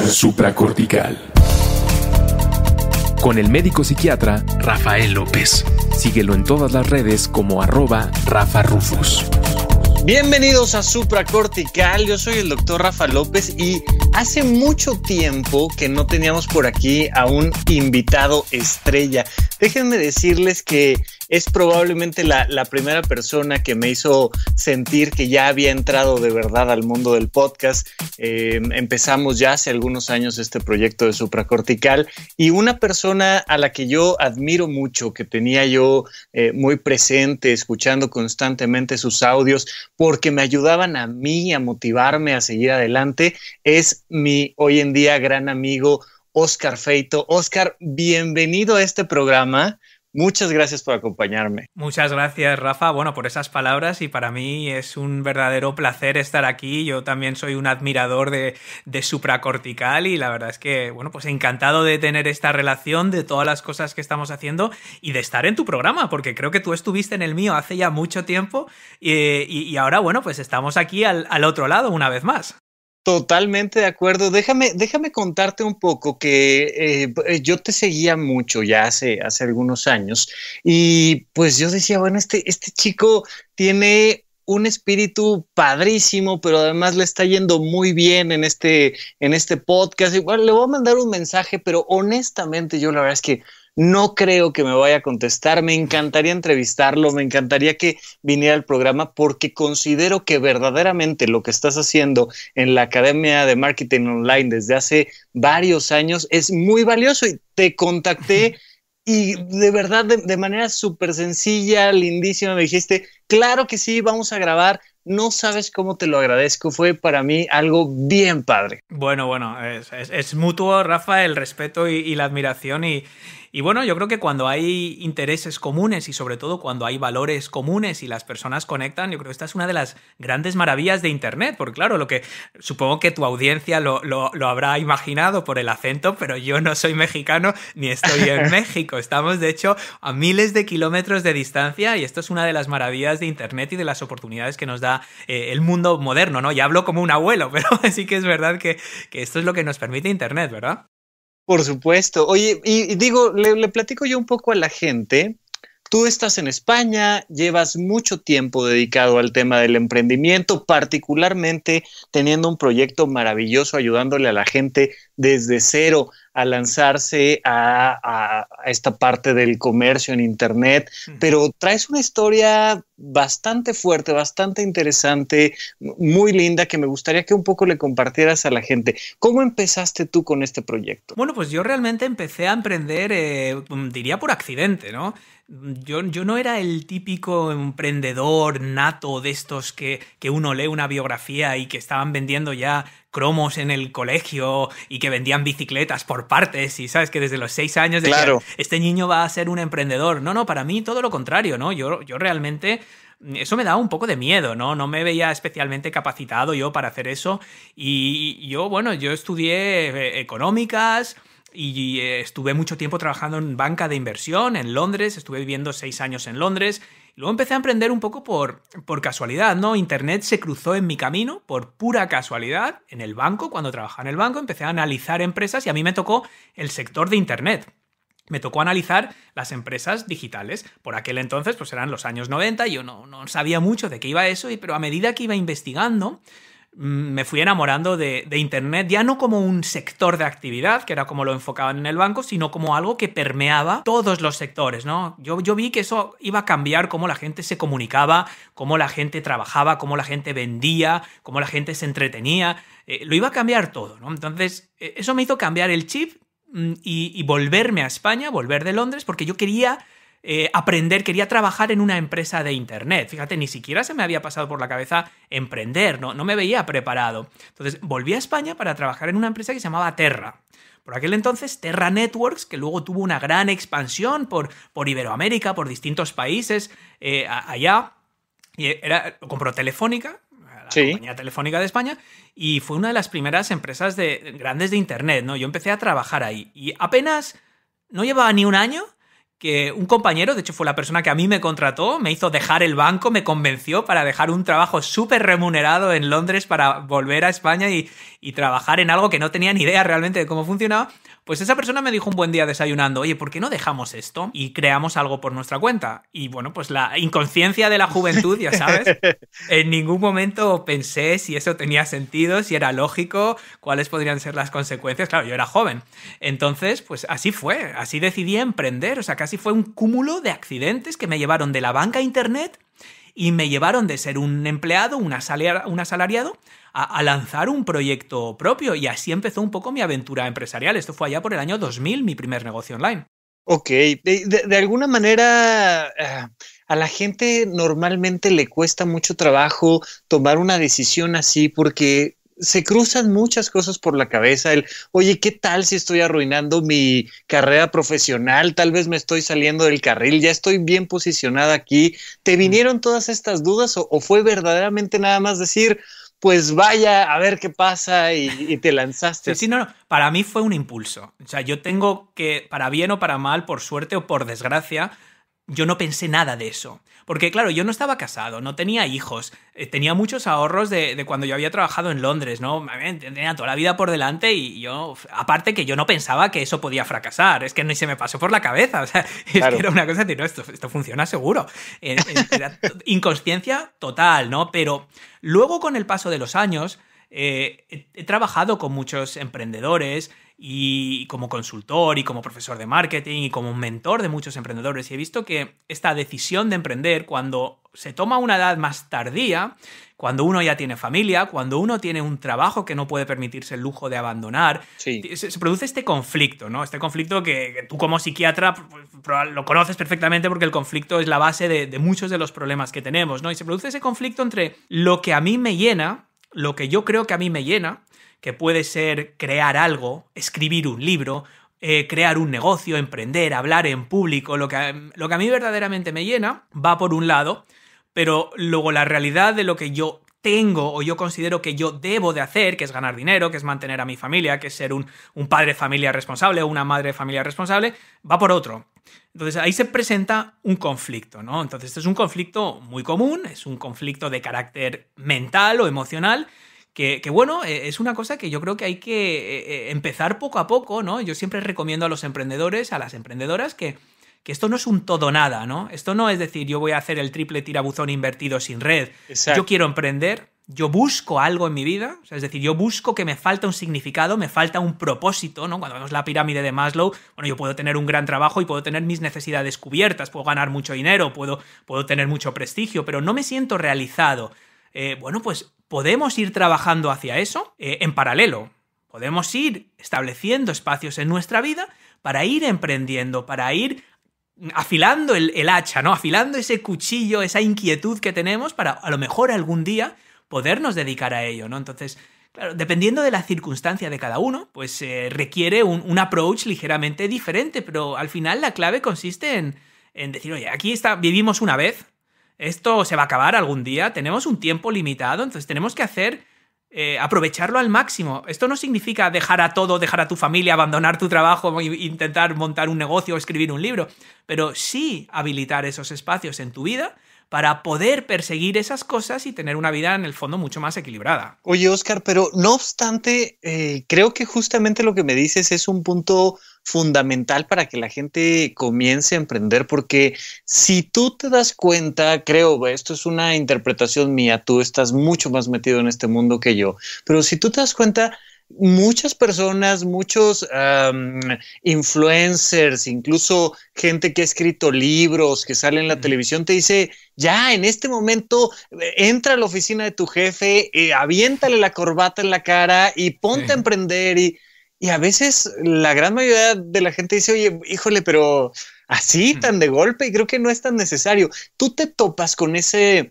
Supracortical. Con el médico psiquiatra Rafael López. Síguelo en todas las redes como @RafaRufus. Bienvenidos a Supracortical, yo soy el doctor Rafa López y hace mucho tiempo que no teníamos por aquí a un invitado estrella. Déjenme decirles que es probablemente la primera persona que me hizo sentir que ya había entrado de verdad al mundo del podcast. Empezamos ya hace algunos años este proyecto de Supracortical y una persona a la que yo admiro mucho, que tenía yo muy presente, escuchando constantemente sus audios, porque me ayudaban a mí a motivarme a seguir adelante, es mi hoy en día gran amigo Óscar Feito. Óscar, bienvenido a este programa. Muchas gracias por acompañarme. Muchas gracias, Rafa, por esas palabras, y para mí es un verdadero placer estar aquí. Yo también soy un admirador de Supracortical y la verdad es que, pues encantado de tener esta relación, de todas las cosas que estamos haciendo y de estar en tu programa, porque creo que tú estuviste en el mío hace ya mucho tiempo y ahora, pues estamos aquí al otro lado una vez más. Totalmente de acuerdo. Déjame contarte un poco que yo te seguía mucho ya hace algunos años y pues yo decía, este chico tiene un espíritu padrísimo, pero además le está yendo muy bien en este podcast. Igual le voy a mandar un mensaje, pero honestamente yo la verdad es que no creo que me vaya a contestar. Me encantaría entrevistarlo, me encantaría que viniera al programa porque considero que verdaderamente lo que estás haciendo en la Academia de Marketing Online desde hace varios años es muy valioso y te contacté y de verdad de manera súper sencilla, lindísima, me dijiste, claro que sí, vamos a grabar. No sabes cómo te lo agradezco, fue para mí algo bien padre. Es mutuo, Rafa, el respeto y la admiración y yo creo que cuando hay intereses comunes y sobre todo cuando hay valores comunes y las personas conectan, yo creo que esta es una de las grandes maravillas de Internet, porque claro, lo que supongo que tu audiencia lo habrá imaginado por el acento, pero yo no soy mexicano ni estoy en México. Estamos, de hecho, a miles de kilómetros de distancia y esto es una de las maravillas de Internet y de las oportunidades que nos da el mundo moderno, ¿no? Ya hablo como un abuelo, pero sí que es verdad que esto es lo que nos permite Internet, ¿verdad? Por supuesto. Oye, y digo, le platico yo un poco a la gente. Tú estás en España, llevas mucho tiempo dedicado al tema del emprendimiento, particularmente teniendo un proyecto maravilloso ayudándole a la gente desde cero a lanzarse a esta parte del comercio en Internet, pero traes una historia bastante fuerte, bastante interesante, muy linda, que me gustaría que un poco le compartieras a la gente. ¿Cómo empezaste tú con este proyecto? Pues yo realmente empecé a emprender, diría por accidente, ¿no? Yo no era el típico emprendedor nato de estos que uno lee una biografía y que estaban vendiendo ya cromos en el colegio y que vendían bicicletas por partes y sabes que desde los 6 años decían, claro, este niño va a ser un emprendedor. No, para mí todo lo contrario, ¿no? Yo realmente eso me daba un poco de miedo, ¿no? No me veía especialmente capacitado yo para hacer eso y yo estudié económicas y estuve mucho tiempo trabajando en banca de inversión en Londres, estuve viviendo 6 años en Londres. Luego empecé a emprender un poco por casualidad, ¿no? Internet se cruzó en mi camino por pura casualidad. En el banco, cuando trabajaba en el banco, empecé a analizar empresas y a mí me tocó el sector de Internet. Me tocó analizar las empresas digitales. Por aquel entonces, eran los años 90, yo no sabía mucho de qué iba eso, pero a medida que iba investigando, me fui enamorando de Internet, ya no como un sector de actividad, que era como lo enfocaban en el banco, sino como algo que permeaba todos los sectores, ¿no? Yo vi que eso iba a cambiar cómo la gente se comunicaba, cómo la gente trabajaba, cómo la gente vendía, cómo la gente se entretenía. Lo iba a cambiar todo, ¿no? Entonces, eso me hizo cambiar el chip y volverme a España, volver de Londres, porque yo quería aprender, quería trabajar en una empresa de Internet. Fíjate, ni siquiera se me había pasado por la cabeza emprender, no me veía preparado. Entonces volví a España para trabajar en una empresa que se llamaba Terra. Por aquel entonces, Terra Networks, que luego tuvo una gran expansión por Iberoamérica, por distintos países allá. Y lo compró Telefónica, la compañía Telefónica de España, y fue una de las primeras empresas grandes de Internet, ¿no? Yo empecé a trabajar ahí y apenas no llevaba ni un año que un compañero, de hecho fue la persona que a mí me contrató, me hizo dejar el banco, me convenció para dejar un trabajo súper remunerado en Londres para volver a España y trabajar en algo que no tenía ni idea realmente de cómo funcionaba. Pues esa persona me dijo un buen día desayunando, oye, ¿por qué no dejamos esto y creamos algo por nuestra cuenta? Y bueno, pues la inconsciencia de la juventud, ya sabes, en ningún momento pensé si eso tenía sentido, si era lógico, cuáles podrían ser las consecuencias. Claro, yo era joven. Entonces, pues así fue, así decidí emprender. O sea, casi fue un cúmulo de accidentes que me llevaron de la banca a internet y me llevaron de ser un empleado, un asalariado, a lanzar un proyecto propio. Y así empezó un poco mi aventura empresarial. Esto fue allá por el año 2000, mi primer negocio online. Ok, de alguna manera a la gente normalmente le cuesta mucho trabajo tomar una decisión así porque se cruzan muchas cosas por la cabeza. Oye, ¿qué tal si estoy arruinando mi carrera profesional? Tal vez me estoy saliendo del carril, ya estoy bien posicionada aquí. ¿Te vinieron todas estas dudas o fue verdaderamente nada más decir, pues vaya a ver qué pasa y te lanzaste? Sí, no. Para mí fue un impulso. O sea, yo tengo que, para bien o para mal, por suerte o por desgracia, yo no pensé nada de eso. Porque, claro, yo no estaba casado, no tenía hijos, tenía muchos ahorros de cuando yo había trabajado en Londres, ¿no? Tenía toda la vida por delante y yo, aparte que yo no pensaba que eso podía fracasar, es que ni se me pasó por la cabeza, o sea, claro. Es que era una cosa de, no, esto funciona seguro. Era inconsciencia total, ¿no? Pero luego, con el paso de los años, he trabajado con muchos emprendedores y como consultor y como profesor de marketing y como mentor de muchos emprendedores, y he visto que esta decisión de emprender, cuando se toma a una edad más tardía, cuando uno ya tiene familia, cuando uno tiene un trabajo que no puede permitirse el lujo de abandonar, sí, se produce este conflicto, ¿no? Este conflicto que tú como psiquiatra lo conoces perfectamente porque el conflicto es la base de muchos de los problemas que tenemos, ¿no? Y se produce ese conflicto entre lo que a mí me llena, lo que yo creo que a mí me llena, que puede ser crear algo, escribir un libro, crear un negocio, emprender, hablar en público. Lo que a mí verdaderamente me llena va por un lado, pero luego la realidad de lo que yo tengo o yo considero que yo debo de hacer, que es ganar dinero, que es mantener a mi familia, que es ser un padre de familia responsable o una madre de familia responsable, va por otro. Entonces ahí se presenta un conflicto, ¿no? Entonces este es un conflicto muy común, es un conflicto de carácter mental o emocional, que bueno, es una cosa que yo creo que hay que empezar poco a poco, ¿no? Yo siempre recomiendo a los emprendedores, a las emprendedoras, que esto no es un todo nada, ¿no? Esto no es decir, yo voy a hacer el triple tirabuzón invertido sin red. Exacto. Yo quiero emprender, yo busco algo en mi vida, o sea, es decir, yo busco que me falta un significado, me falta un propósito, ¿no? Cuando vemos la pirámide de Maslow, bueno, yo puedo tener un gran trabajo y puedo tener mis necesidades cubiertas, puedo ganar mucho dinero, puedo tener mucho prestigio, pero no me siento realizado. Bueno, pues podemos ir trabajando hacia eso en paralelo. Podemos ir estableciendo espacios en nuestra vida para ir emprendiendo, para ir afilando el hacha, ¿no? Afilando ese cuchillo, esa inquietud que tenemos para a lo mejor algún día podernos dedicar a ello, ¿no? Entonces, claro, dependiendo de la circunstancia de cada uno, pues requiere un approach ligeramente diferente, pero al final la clave consiste en decir, oye, aquí vivimos una vez, esto se va a acabar algún día, tenemos un tiempo limitado, entonces tenemos que aprovecharlo al máximo. Esto no significa dejar a todo, dejar a tu familia, abandonar tu trabajo, intentar montar un negocio o escribir un libro, pero sí habilitar esos espacios en tu vida para poder perseguir esas cosas y tener una vida en el fondo mucho más equilibrada. Oye, Oscar, pero no obstante, creo que justamente lo que me dices es un punto fundamental para que la gente comience a emprender, porque si tú te das cuenta, creo, esto es una interpretación mía, tú estás mucho más metido en este mundo que yo, pero si tú te das cuenta, muchas personas, muchos influencers, incluso gente que ha escrito libros, que sale en la televisión, te dice, ya en este momento entra a la oficina de tu jefe, aviéntale la corbata en la cara y ponte a emprender. Y a veces la gran mayoría de la gente dice, oye, híjole, pero así tan de golpe, y creo que no es tan necesario. Tú te topas con ese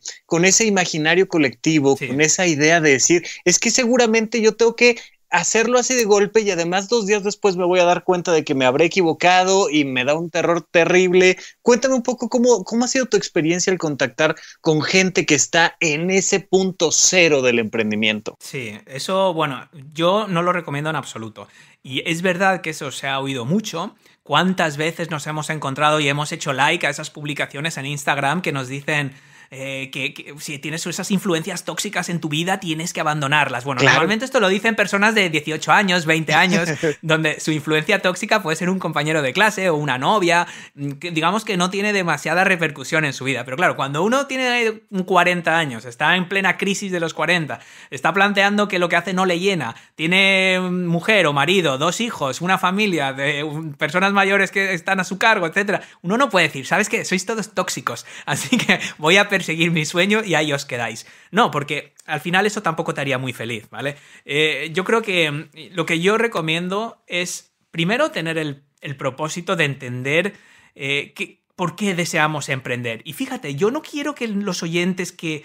imaginario colectivo, con esa idea de decir, es que seguramente yo tengo que hacerlo así de golpe y además 2 días después me voy a dar cuenta de que me habré equivocado y me da un terror terrible. Cuéntame un poco cómo ha sido tu experiencia al contactar con gente que está en ese punto cero del emprendimiento. Sí, eso, bueno, yo no lo recomiendo en absoluto. Y es verdad que eso se ha oído mucho, ¿Cuántas veces nos hemos encontrado y hemos hecho like a esas publicaciones en Instagram que nos dicen que si tienes esas influencias tóxicas en tu vida tienes que abandonarlas? Bueno, claro. Normalmente esto lo dicen personas de 18 años, 20 años, donde su influencia tóxica puede ser un compañero de clase o una novia, que digamos que no tiene demasiada repercusión en su vida. Pero claro, cuando uno tiene 40 años, está en plena crisis de los 40, está planteando que lo que hace no le llena, tiene mujer o marido, 2 hijos, una familia de personas mayores que están a su cargo, etcétera, uno no puede decir, ¿sabes qué? Sois todos tóxicos, así que voy a seguir mi sueño y ahí os quedáis. No, porque al final eso tampoco te haría muy feliz, ¿vale? Yo creo que lo que yo recomiendo es, primero, tener el propósito de entender por qué deseamos emprender. Y fíjate, yo no quiero que los oyentes que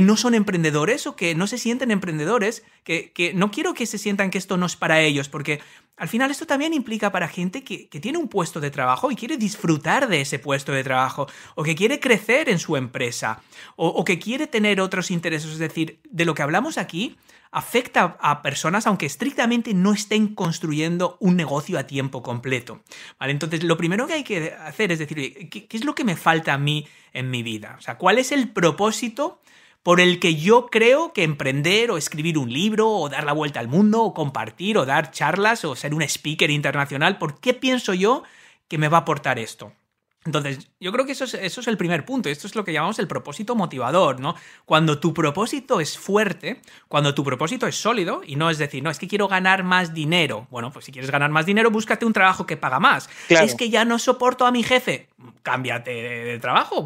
no son emprendedores o que no se sienten emprendedores, que no quiero que se sientan que esto no es para ellos, porque al final esto también implica para gente que tiene un puesto de trabajo y quiere disfrutar de ese puesto de trabajo, o que quiere crecer en su empresa, o que quiere tener otros intereses. Es decir, de lo que hablamos aquí afecta a personas aunque estrictamente no estén construyendo un negocio a tiempo completo, ¿vale? Entonces, lo primero que hay que hacer es decir, ¿qué es lo que me falta a mí en mi vida? O sea, ¿cuál es el propósito por el que yo creo que emprender o escribir un libro o dar la vuelta al mundo o compartir o dar charlas o ser un speaker internacional? ¿Por qué pienso yo que me va a aportar esto? Entonces, yo creo que eso es el primer punto. Esto es lo que llamamos el propósito motivador, ¿no? Cuando tu propósito es fuerte, cuando tu propósito es sólido, y no es decir, no, es que quiero ganar más dinero. Bueno, pues si quieres ganar más dinero, búscate un trabajo que paga más. Claro. Es que ya no soporto a mi jefe, cámbiate de trabajo,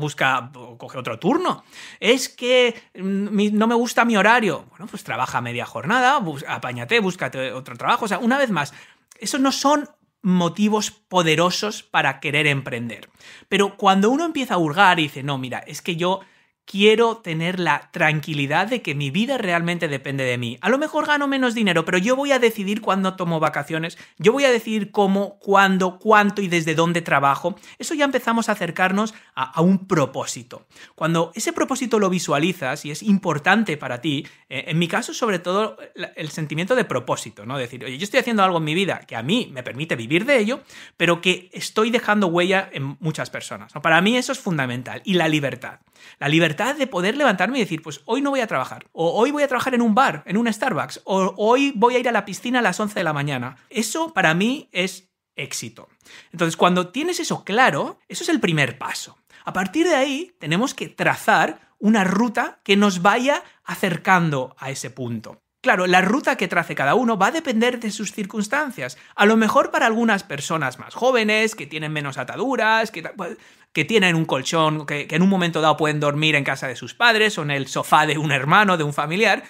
coge otro turno. Es que no me gusta mi horario. Bueno, pues trabaja media jornada, apáñate, búscate otro trabajo. O sea, una vez más, esos no son motivos poderosos para querer emprender. Pero cuando uno empieza a hurgar y dice, no, mira, es que yo quiero tener la tranquilidad de que mi vida realmente depende de mí. A lo mejor gano menos dinero, pero yo voy a decidir cuándo tomo vacaciones, yo voy a decidir cómo, cuándo, cuánto y desde dónde trabajo. Eso ya empezamos a acercarnos a un propósito. Cuando ese propósito lo visualizas y es importante para ti, en mi caso sobre todo el sentimiento de propósito, ¿no? Decir, oye, yo estoy haciendo algo en mi vida que a mí me permite vivir de ello, pero que estoy dejando huella en muchas personas, ¿no? Para mí eso es fundamental. Y la libertad. La libertad de poder levantarme y decir, pues hoy no voy a trabajar, o hoy voy a trabajar en un bar, en un Starbucks, o hoy voy a ir a la piscina a las 11 de la mañana. Eso para mí es éxito. Entonces, cuando tienes eso claro, eso es el primer paso. A partir de ahí, tenemos que trazar una ruta que nos vaya acercando a ese punto. Claro, la ruta que trace cada uno va a depender de sus circunstancias. A lo mejor para algunas personas más jóvenes, que tienen menos ataduras, que tienen un colchón, que en un momento dado pueden dormir en casa de sus padres o en el sofá de un hermano, de un familiar,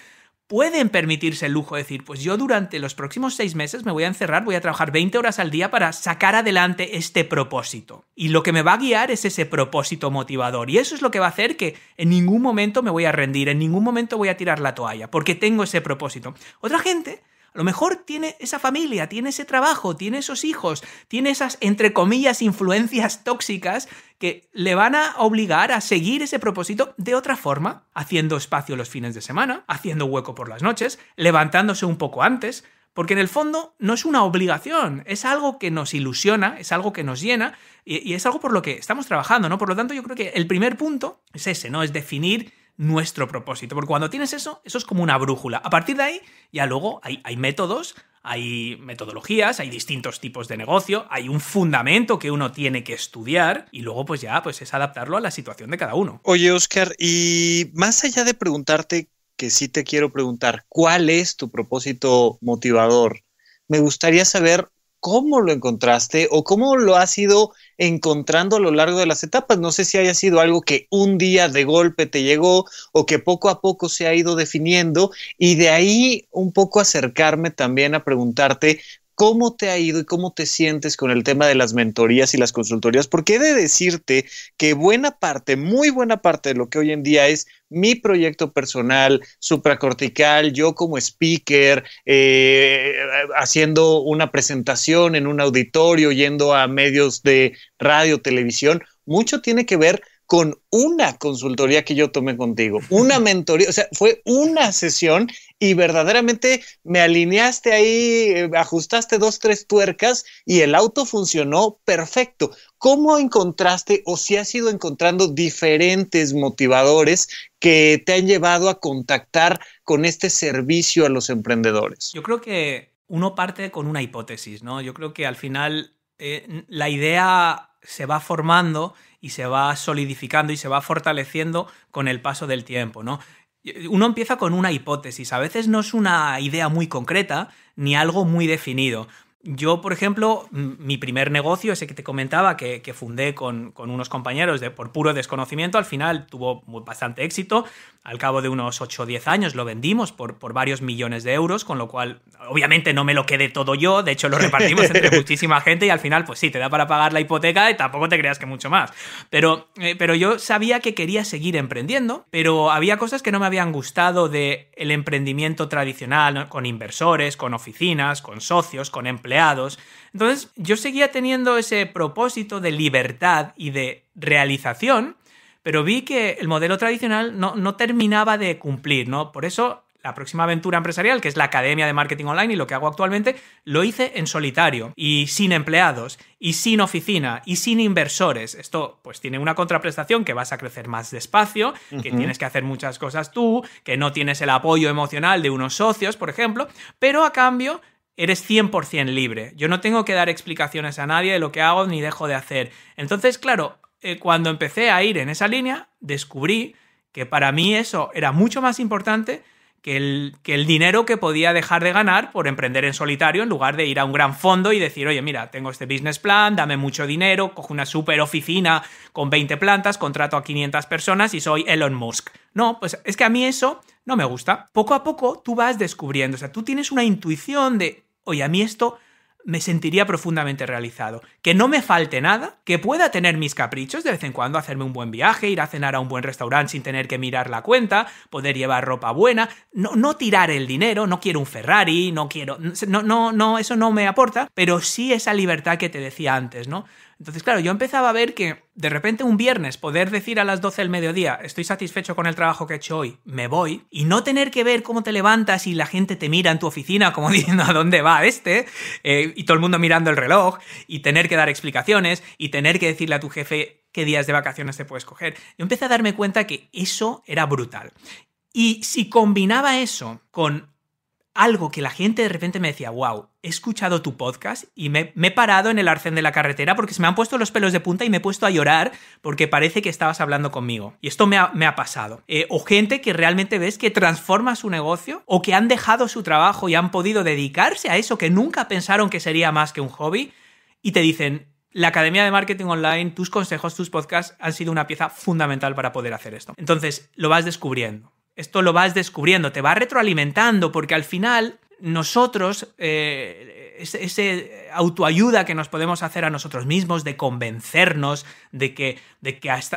pueden permitirse el lujo de decir, pues yo durante los próximos 6 meses me voy a encerrar, voy a trabajar 20 horas al día para sacar adelante este propósito. Y lo que me va a guiar es ese propósito motivador. Y eso es lo que va a hacer que en ningún momento me voy a rendir, en ningún momento voy a tirar la toalla, porque tengo ese propósito. Otra gente a lo mejor tiene esa familia, tiene ese trabajo, tiene esos hijos, tiene esas, entre comillas, influencias tóxicas que le van a obligar a seguir ese propósito de otra forma, haciendo espacio los fines de semana, haciendo hueco por las noches, levantándose un poco antes, porque en el fondo no es una obligación, es algo que nos ilusiona, es algo que nos llena y es algo por lo que estamos trabajando, ¿no? Por lo tanto, yo creo que el primer punto es ese, ¿no? Es definir nuestro propósito, porque cuando tienes eso es como una brújula. A partir de ahí, ya luego hay métodos, hay metodologías, hay distintos tipos de negocio, hay un fundamento que uno tiene que estudiar y luego pues ya pues es adaptarlo a la situación de cada uno. Oye, Óscar, y más allá de preguntarte, que sí te quiero preguntar, ¿cuál es tu propósito motivador? Me gustaría saber cómo lo encontraste o cómo lo has ido encontrando a lo largo de las etapas. No sé si haya sido algo que un día de golpe te llegó o que poco a poco se ha ido definiendo, y de ahí un poco acercarme también a preguntarte cómo te ha ido y cómo te sientes con el tema de las mentorías y las consultorías, porque he de decirte que buena parte, muy buena parte de lo que hoy en día es mi proyecto personal, supracortical, yo como speaker, haciendo una presentación en un auditorio, yendo a medios de radio, televisión, mucho tiene que ver con una consultoría que yo tomé contigo, una mentoría, o sea, fue una sesión y verdaderamente me alineaste ahí, ajustaste 2, 3 tuercas y el auto funcionó perfecto. ¿Cómo encontraste o si has ido encontrando diferentes motivadores que te han llevado a contactar con este servicio a los emprendedores? Yo creo que uno parte con una hipótesis, ¿no? Yo creo que al final la idea se va formando y se va solidificando y se va fortaleciendo con el paso del tiempo, ¿no? Uno empieza con una hipótesis, a veces no es una idea muy concreta ni algo muy definido. Yo, por ejemplo, mi primer negocio, ese que te comentaba, que fundé con unos compañeros por puro desconocimiento, al final tuvo bastante éxito. Al cabo de unos 8 o 10 años lo vendimos por varios millones de euros, con lo cual, obviamente, no me lo quedé todo yo. De hecho, lo repartimos entre muchísima gente y al final, pues sí, te da para pagar la hipoteca y tampoco te creas que mucho más. Pero yo sabía que quería seguir emprendiendo, pero había cosas que no me habían gustado del emprendimiento tradicional, ¿no? Con inversores, con oficinas, con socios, con empleados. Entonces, yo seguía teniendo ese propósito de libertad y de realización, pero vi que el modelo tradicional no terminaba de cumplir, ¿no? Por eso, la próxima aventura empresarial, que es la Academia de Marketing Online y lo que hago actualmente, lo hice en solitario y sin empleados y sin oficina y sin inversores. Esto pues tiene una contraprestación, que vas a crecer más despacio, que tienes que hacer muchas cosas tú, que no tienes el apoyo emocional de unos socios, por ejemplo, pero a cambio eres 100% libre. Yo no tengo que dar explicaciones a nadie de lo que hago ni dejo de hacer. Entonces, claro, cuando empecé a ir en esa línea, descubrí que para mí eso era mucho más importante que el dinero que podía dejar de ganar por emprender en solitario, en lugar de ir a un gran fondo y decir, oye, mira, tengo este business plan, dame mucho dinero, cojo una super oficina con 20 plantas, contrato a 500 personas y soy Elon Musk. No, pues es que a mí eso no me gusta. Poco a poco tú vas descubriendo, o sea, tú tienes una intuición de, oye, a mí esto me sentiría profundamente realizado. Que no me falte nada, que pueda tener mis caprichos, de vez en cuando hacerme un buen viaje, ir a cenar a un buen restaurante sin tener que mirar la cuenta, poder llevar ropa buena, no tirar el dinero, no quiero un Ferrari, no, eso no me aporta, pero sí esa libertad que te decía antes, ¿no? Entonces, claro, yo empezaba a ver que de repente un viernes poder decir a las 12 del mediodía, estoy satisfecho con el trabajo que he hecho hoy, me voy, y no tener que ver cómo te levantas y la gente te mira en tu oficina como diciendo a dónde va y todo el mundo mirando el reloj, y tener que dar explicaciones, y tener que decirle a tu jefe qué días de vacaciones te puedes coger. Yo empecé a darme cuenta que eso era brutal. Y si combinaba eso con algo que la gente de repente me decía, wow, he escuchado tu podcast y me he parado en el arcén de la carretera porque se me han puesto los pelos de punta y me he puesto a llorar porque parece que estabas hablando conmigo. Y esto me ha pasado. O gente que realmente ves que transforma su negocio o que han dejado su trabajo y han podido dedicarse a eso que nunca pensaron que sería más que un hobby y te dicen, la Academia de Marketing Online, tus consejos, tus podcasts han sido una pieza fundamental para poder hacer esto. Entonces, lo vas descubriendo. Esto lo vas descubriendo, te va retroalimentando, porque al final nosotros, ese autoayuda que nos podemos hacer a nosotros mismos, de convencernos de que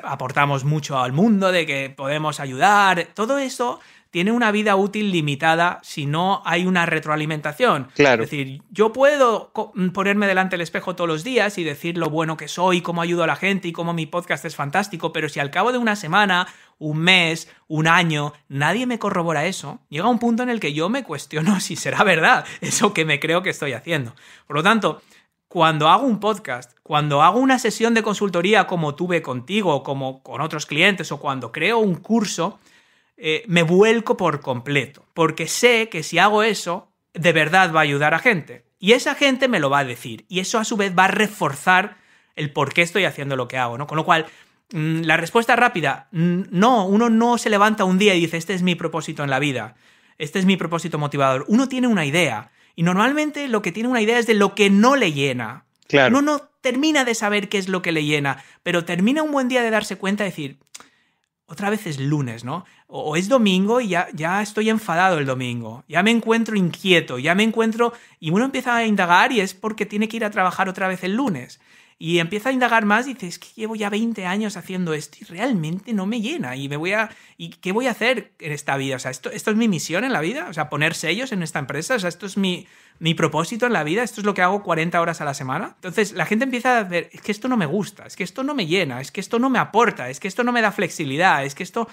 aportamos mucho al mundo, de que podemos ayudar, todo eso tiene una vida útil limitada si no hay una retroalimentación. Claro. Es decir, yo puedo ponerme delante del espejo todos los días y decir lo bueno que soy, cómo ayudo a la gente y cómo mi podcast es fantástico, pero si al cabo de una semana, un mes, un año, nadie me corrobora eso, llega un punto en el que yo me cuestiono si será verdad eso que me creo que estoy haciendo. Por lo tanto, cuando hago un podcast, cuando hago una sesión de consultoría como tuve contigo o como con otros clientes o cuando creo un curso, me vuelco por completo, porque sé que si hago eso, de verdad va a ayudar a gente. Y esa gente me lo va a decir. Y eso a su vez va a reforzar el por qué estoy haciendo lo que hago, ¿no? Con lo cual, la respuesta rápida, no, uno no se levanta un día y dice, este es mi propósito en la vida, este es mi propósito motivador. Uno tiene una idea. Y normalmente lo que tiene una idea es de lo que no le llena. Claro. Uno no termina de saber qué es lo que le llena, pero termina un buen día de darse cuenta de decir, otra vez es lunes, ¿no? O es domingo y ya estoy enfadado el domingo, ya me encuentro inquieto, y uno empieza a indagar y es porque tiene que ir a trabajar otra vez el lunes. Y empieza a indagar más y dice, es que llevo ya 20 años haciendo esto y realmente no me llena. ¿Y qué voy a hacer en esta vida? O sea, ¿esto es mi misión en la vida? O sea, poner sellos en esta empresa. O sea, ¿esto es mi propósito en la vida? ¿Esto es lo que hago 40 horas a la semana? Entonces, la gente empieza a ver, es que esto no me gusta, es que esto no me llena, es que esto no me aporta, es que esto no me da flexibilidad, es que esto...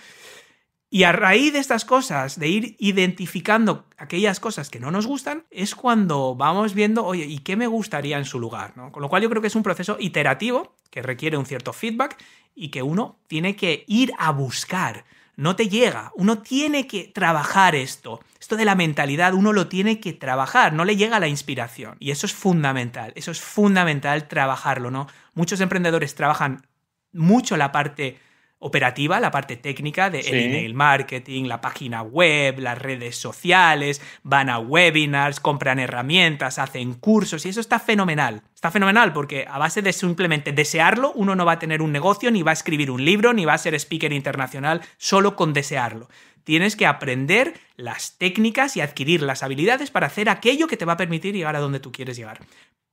Y a raíz de estas cosas, de ir identificando aquellas cosas que no nos gustan, es cuando vamos viendo, oye, ¿y qué me gustaría en su lugar? ¿No? Con lo cual yo creo que es un proceso iterativo que requiere un cierto feedback y que uno tiene que ir a buscar. No te llega, uno tiene que trabajar esto. Esto de la mentalidad uno lo tiene que trabajar, no le llega la inspiración. Y eso es fundamental trabajarlo, ¿no? Muchos emprendedores trabajan mucho la parte operativa, la parte técnica de el email marketing, la página web, las redes sociales, van a webinars, compran herramientas, hacen cursos y eso está fenomenal. Está fenomenal porque a base de simplemente desearlo, uno no va a tener un negocio, ni va a escribir un libro, ni va a ser speaker internacional solo con desearlo. Tienes que aprender las técnicas y adquirir las habilidades para hacer aquello que te va a permitir llegar a donde tú quieres llegar.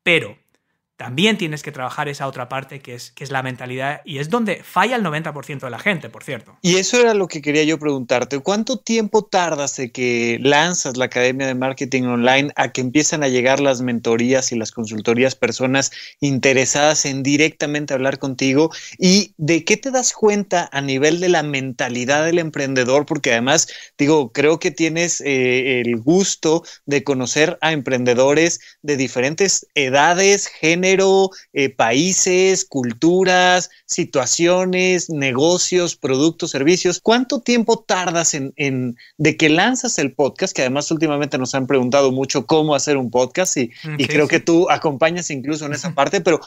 Pero también tienes que trabajar esa otra parte que es la mentalidad y es donde falla el 90% de la gente, por cierto. Y eso era lo que quería yo preguntarte. ¿Cuánto tiempo tardas de que lanzas la Academia de Marketing Online a que empiezan a llegar las mentorías y las consultorías, personas interesadas en directamente hablar contigo? ¿Y de qué te das cuenta a nivel de la mentalidad del emprendedor? Porque además, creo que tienes el gusto de conocer a emprendedores de diferentes edades, géneros, países, culturas, situaciones, negocios, productos, servicios. ¿Cuánto tiempo tardas de que lanzas el podcast? Que además últimamente nos han preguntado mucho cómo hacer un podcast y creo que tú acompañas incluso en esa parte, pero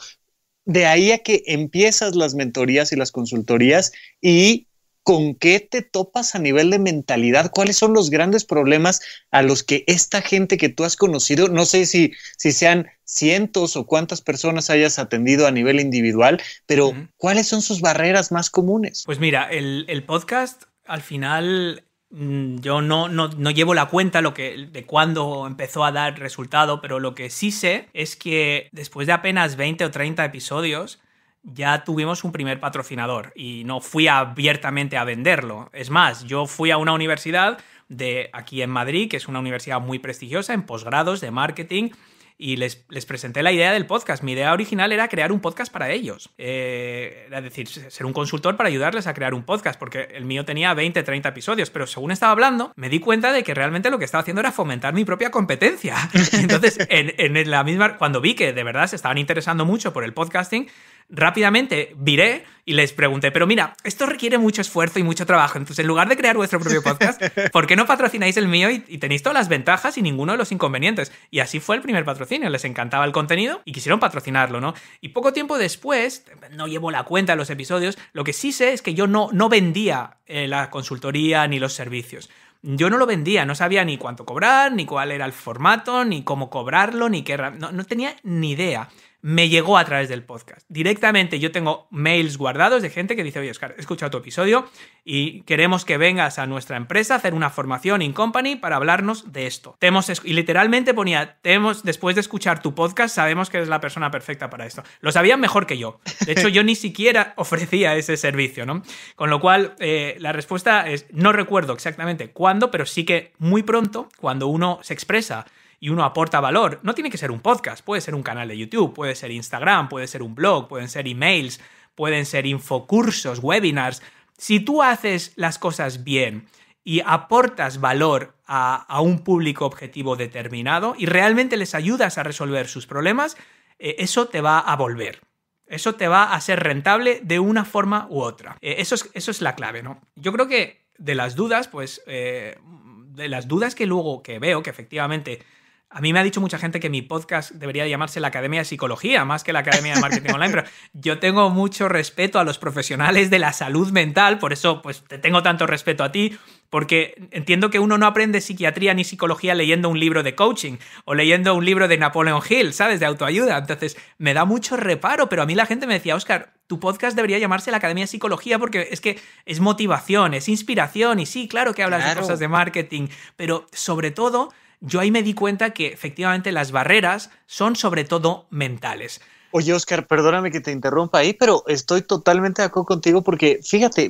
de ahí a que empiezas las mentorías y las consultorías y ¿con qué te topas a nivel de mentalidad? ¿Cuáles son los grandes problemas a los que esta gente que tú has conocido, no sé si sean cientos o cuántas personas hayas atendido a nivel individual, pero ¿cuáles son sus barreras más comunes? Pues mira, el podcast al final yo no llevo la cuenta de cuándo empezó a dar resultado, pero lo que sí sé es que después de apenas 20 o 30 episodios ya tuvimos un primer patrocinador y no fui abiertamente a venderlo. Es más, yo fui a una universidad de aquí en Madrid, que es una universidad muy prestigiosa en posgrados de marketing, y les presenté la idea del podcast. Mi idea original era crear un podcast para ellos. Es decir, ser un consultor para ayudarles a crear un podcast, porque el mío tenía 20, 30 episodios, pero según estaba hablando, me di cuenta de que realmente lo que estaba haciendo era fomentar mi propia competencia. Entonces, en la misma, cuando vi que de verdad se estaban interesando mucho por el podcasting, rápidamente viré y les pregunté, pero mira, esto requiere mucho esfuerzo y mucho trabajo, entonces en lugar de crear vuestro propio podcast, ¿por qué no patrocináis el mío y tenéis todas las ventajas y ninguno de los inconvenientes? Y así fue el primer patrocinio, les encantaba el contenido y quisieron patrocinarlo, ¿no? Y poco tiempo después, no llevo la cuenta de los episodios, lo que sí sé es que yo no vendía la consultoría ni los servicios. Yo no lo vendía, no sabía ni cuánto cobrar, ni cuál era el formato, ni cómo cobrarlo, ni qué... No tenía ni idea. Me llegó a través del podcast. Directamente yo tengo mails guardados de gente que dice, oye, Óscar, he escuchado tu episodio y queremos que vengas a nuestra empresa a hacer una formación in company para hablarnos de esto. Y literalmente ponía, después de escuchar tu podcast, sabemos que eres la persona perfecta para esto. Lo sabían mejor que yo. De hecho, yo ni siquiera ofrecía ese servicio, ¿no? Con lo cual, la respuesta es, no recuerdo exactamente cuándo, pero sí que muy pronto, cuando uno se expresa y uno aporta valor, no tiene que ser un podcast, puede ser un canal de YouTube, puede ser Instagram, puede ser un blog, pueden ser emails, pueden ser infocursos, webinars. Si tú haces las cosas bien y aportas valor a un público objetivo determinado y realmente les ayudas a resolver sus problemas, eso te va a volver. Eso te va a ser rentable de una forma u otra. Eso es la clave, ¿no? Yo creo que de las dudas, pues, de las dudas que luego que veo, que efectivamente... A mí me ha dicho mucha gente que mi podcast debería llamarse la Academia de Psicología más que la Academia de Marketing Online, pero yo tengo mucho respeto a los profesionales de la salud mental, por eso pues te tengo tanto respeto a ti, porque entiendo que uno no aprende psiquiatría ni psicología leyendo un libro de coaching o leyendo un libro de Napoleon Hill, ¿sabes? De autoayuda. Entonces me da mucho reparo, pero a mí la gente me decía, Óscar, tu podcast debería llamarse la Academia de Psicología porque es que es motivación, es inspiración y sí, claro que hablas de cosas de marketing, pero sobre todo... Yo ahí me di cuenta que efectivamente las barreras son sobre todo mentales. Oye, Oscar, perdóname que te interrumpa ahí, pero estoy totalmente de acuerdo contigo porque fíjate,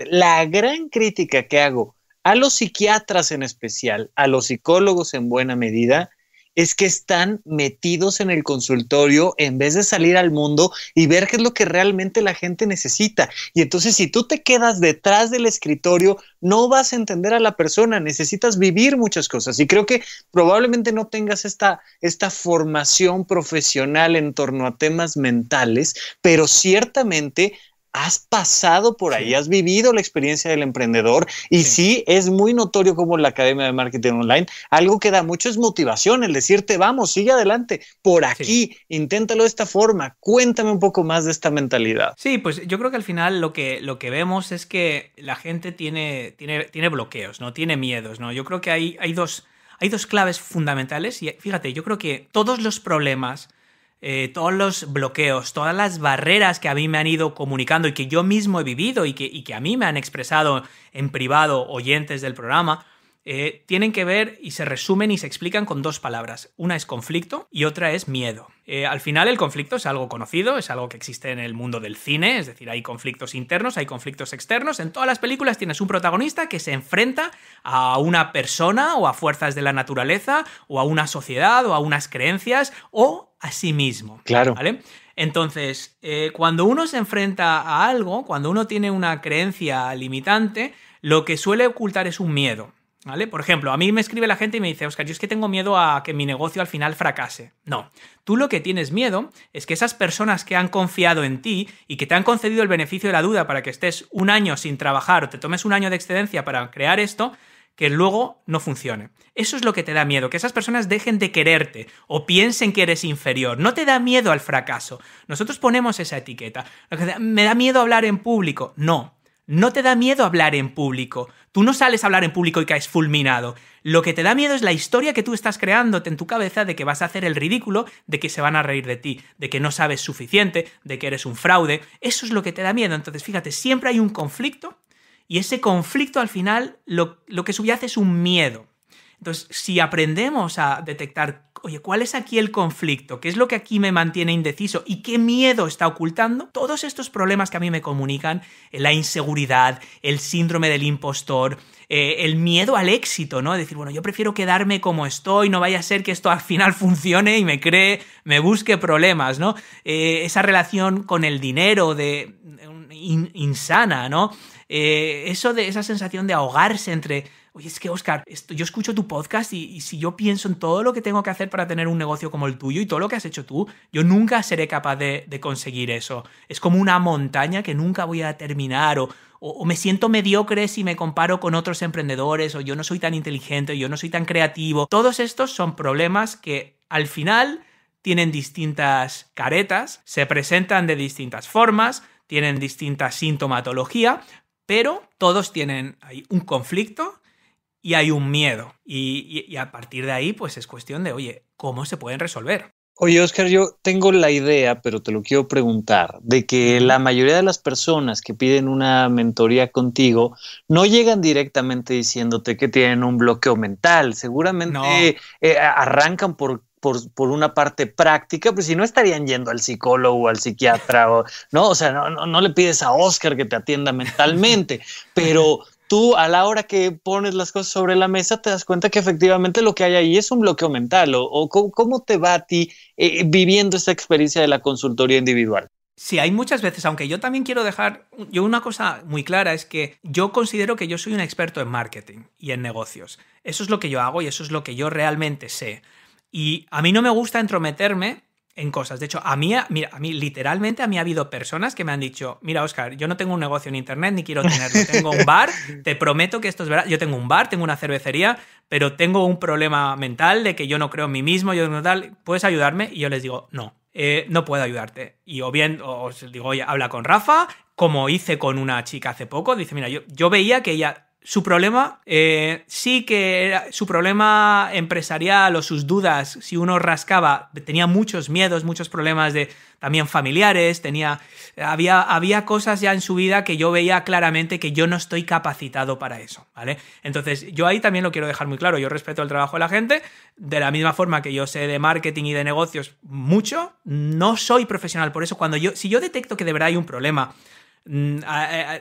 la gran crítica que hago a los psiquiatras en especial, a los psicólogos en buena medida, es que están metidos en el consultorio en vez de salir al mundo y ver qué es lo que realmente la gente necesita. Y entonces, si tú te quedas detrás del escritorio, no vas a entender a la persona, necesitas vivir muchas cosas. Y creo que probablemente no tengas esta formación profesional en torno a temas mentales, pero ciertamente has pasado por ahí, has vivido la experiencia del emprendedor y sí, es muy notorio como la Academia de Marketing Online, algo que da mucho es motivación, el decirte, vamos, sigue adelante, por aquí, inténtalo de esta forma, cuéntame un poco más de esta mentalidad. Sí, pues yo creo que al final lo que vemos es que la gente tiene bloqueos, ¿no? Tiene miedos, ¿no? Yo creo que hay dos claves fundamentales y fíjate, yo creo que todos los problemas, todos los bloqueos, todas las barreras que a mí me han ido comunicando y que yo mismo he vivido y que a mí me han expresado en privado oyentes del programa, tienen que ver y se resumen y se explican con dos palabras. Una es conflicto y otra es miedo. Al final el conflicto es algo conocido, es algo que existe en el mundo del cine, es decir, hay conflictos internos, hay conflictos externos. En todas las películas tienes un protagonista que se enfrenta a una persona o a fuerzas de la naturaleza o a una sociedad o a unas creencias o a sí mismo. Claro. ¿Vale? Entonces, cuando uno se enfrenta a algo, cuando uno tiene una creencia limitante, lo que suele ocultar es un miedo. ¿Vale? Por ejemplo, a mí me escribe la gente y me dice, Óscar, yo es que tengo miedo a que mi negocio al final fracase. No, tú lo que tienes miedo es que esas personas que han confiado en ti y que te han concedido el beneficio de la duda para que estés un año sin trabajar o te tomes un año de excedencia para crear esto, que luego no funcione. Eso es lo que te da miedo, que esas personas dejen de quererte o piensen que eres inferior. No te da miedo al fracaso. Nosotros ponemos esa etiqueta. Me da miedo hablar en público. No te da miedo hablar en público. Tú no sales a hablar en público y caes fulminado. Lo que te da miedo es la historia que tú estás creándote en tu cabeza de que vas a hacer el ridículo, de que se van a reír de ti, de que no sabes suficiente, de que eres un fraude. Eso es lo que te da miedo. Entonces, fíjate, siempre hay un conflicto y ese conflicto al final lo que subyace es un miedo. Entonces, si aprendemos a detectar, oye, ¿cuál es aquí el conflicto? ¿Qué es lo que aquí me mantiene indeciso? ¿Y qué miedo está ocultando? Todos estos problemas que a mí me comunican, la inseguridad, el síndrome del impostor, el miedo al éxito, ¿no? Decir, bueno, yo prefiero quedarme como estoy, no vaya a ser que esto al final funcione y me busque problemas, ¿no? Esa relación con el dinero insana, ¿no? Esa sensación de ahogarse entre... Oye, es que, Óscar, yo escucho tu podcast y si yo pienso en todo lo que tengo que hacer para tener un negocio como el tuyo y todo lo que has hecho tú, yo nunca seré capaz de conseguir eso. Es como una montaña que nunca voy a terminar o me siento mediocre si me comparo con otros emprendedores o yo no soy tan inteligente o yo no soy tan creativo. Todos estos son problemas que al final tienen distintas caretas, se presentan de distintas formas, tienen distinta sintomatología, pero todos tienen ahí un conflicto y hay un miedo. Y a partir de ahí, pues es cuestión de, oye, ¿cómo se pueden resolver? Oye, Óscar, yo tengo la idea, pero te lo quiero preguntar, de que la mayoría de las personas que piden una mentoría contigo no llegan directamente diciéndote que tienen un bloqueo mental. Seguramente arrancan por una parte práctica, pues si no estarían yendo al psicólogo o al psiquiatra, ¿no? O sea, no le pides a Óscar que te atienda mentalmente, pero tú a la hora que pones las cosas sobre la mesa te das cuenta que efectivamente lo que hay ahí es un bloqueo mental. ¿O cómo te va a ti viviendo esta experiencia de la consultoría individual? Sí, hay muchas veces, aunque yo también quiero dejar una cosa muy clara, es que yo considero que yo soy un experto en marketing y en negocios. Eso es lo que yo hago y eso es lo que yo realmente sé. Y a mí no me gusta entrometerme en cosas. De hecho, a mí literalmente ha habido personas que me han dicho, mira, Óscar, yo no tengo un negocio en internet ni quiero tenerlo. Tengo un bar, te prometo que esto es verdad. Yo tengo un bar, tengo una cervecería, pero tengo un problema mental de que yo no creo en mí mismo, ¿puedes ayudarme? Y yo les digo, no puedo ayudarte. Y os digo, oye, habla con Rafa, como hice con una chica hace poco. Dice, mira, yo veía que ella su problema, sí que era su problema empresarial o sus dudas, si uno rascaba, tenía muchos miedos, muchos problemas también familiares, había cosas ya en su vida que yo veía claramente que yo no estoy capacitado para eso, ¿vale? Entonces, yo ahí también lo quiero dejar muy claro, yo respeto el trabajo de la gente, de la misma forma que yo sé de marketing y de negocios mucho, no soy profesional, por eso si yo detecto que de verdad hay un problema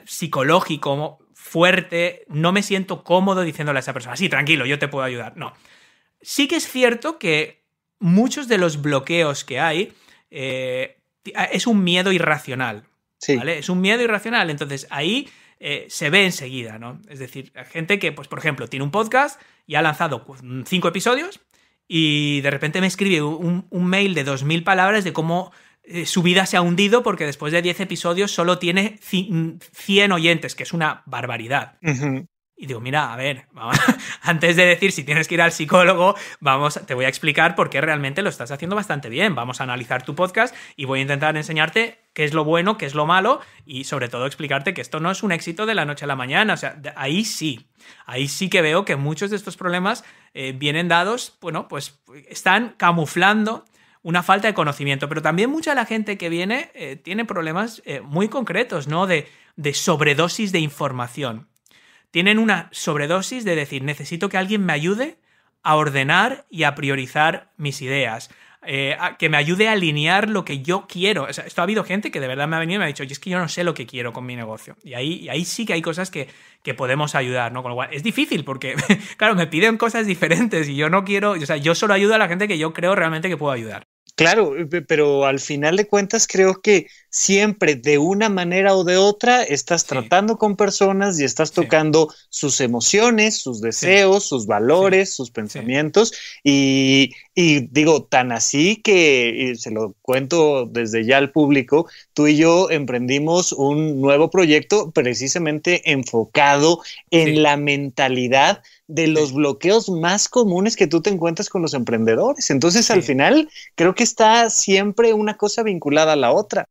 psicológico fuerte, no me siento cómodo diciéndole a esa persona, sí, tranquilo, yo te puedo ayudar. No. Sí que es cierto que muchos de los bloqueos que hay es un miedo irracional. Sí. ¿Vale? Es un miedo irracional. Entonces ahí se ve enseguida, ¿no? Es decir, gente que, pues, por ejemplo, tiene un podcast y ha lanzado 5 episodios y de repente me escribe un mail de 2000 palabras de cómo su vida se ha hundido porque después de 10 episodios solo tiene 100 oyentes, que es una barbaridad. Uh-huh. Y digo, mira, a ver, antes de decir si tienes que ir al psicólogo, te voy a explicar por qué realmente lo estás haciendo bastante bien. Vamos a analizar tu podcast y voy a intentar enseñarte qué es lo bueno, qué es lo malo y sobre todo explicarte que esto no es un éxito de la noche a la mañana. O sea, ahí sí que veo que muchos de estos problemas vienen dados, bueno, pues están camuflando una falta de conocimiento, pero también mucha de la gente que viene tiene problemas muy concretos, ¿no? De sobredosis de información. Tienen una sobredosis de decir, necesito que alguien me ayude a ordenar y a priorizar mis ideas, que me ayude a alinear lo que yo quiero. O sea, esto ha habido gente que de verdad me ha venido y me ha dicho, oye, es que yo no sé lo que quiero con mi negocio. Y ahí sí que hay cosas que podemos ayudar, ¿no? Con lo cual es difícil porque, claro, me piden cosas diferentes y yo no quiero, o sea, yo solo ayudo a la gente que yo creo realmente que puedo ayudar. Claro, pero al final de cuentas creo que siempre de una manera o de otra estás tratando con personas y estás tocando sus emociones, sus deseos, sus valores, sus pensamientos y digo, tan así que se lo cuento desde ya al público, tú y yo emprendimos un nuevo proyecto precisamente enfocado en la mentalidad de los bloqueos más comunes que tú te encuentras con los emprendedores. Entonces, al final, creo que está siempre una cosa vinculada a la otra.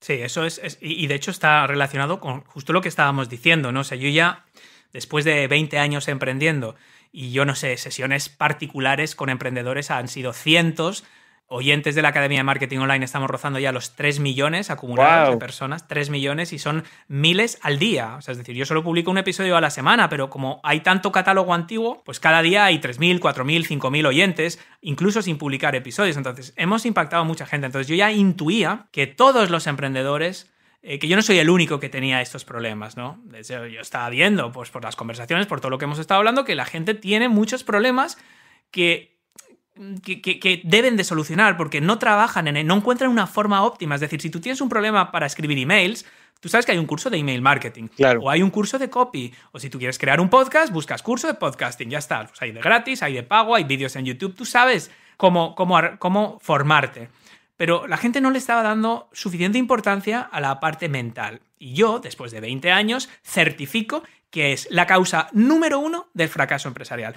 Sí, eso y de hecho está relacionado con justo lo que estábamos diciendo, ¿no? O sea, yo ya, después de 20 años emprendiendo, y yo no sé, sesiones particulares con emprendedores han sido cientos. Oyentes de la Academia de Marketing Online estamos rozando ya los 3 millones acumulados de personas, 3 millones y son miles al día. O sea, es decir, yo solo publico un episodio a la semana, pero como hay tanto catálogo antiguo, pues cada día hay 3.000, 4.000, 5.000 oyentes, incluso sin publicar episodios. Entonces, hemos impactado a mucha gente. Entonces, yo ya intuía que todos los emprendedores, que yo no soy el único que tenía estos problemas, ¿no? Yo estaba viendo, pues por las conversaciones, por todo lo que hemos estado hablando, que la gente tiene muchos problemas que deben de solucionar porque no trabajan no encuentran una forma óptima. Es decir, si tú tienes un problema para escribir emails, tú sabes que hay un curso de email marketing, claro, o hay un curso de copy, o si tú quieres crear un podcast, buscas curso de podcasting, ya está. Pues hay de gratis, hay de pago, hay vídeos en YouTube, tú sabes cómo formarte. Pero la gente no le estaba dando suficiente importancia a la parte mental. Y yo, después de 20 años, certifico que es la causa número 1 del fracaso empresarial.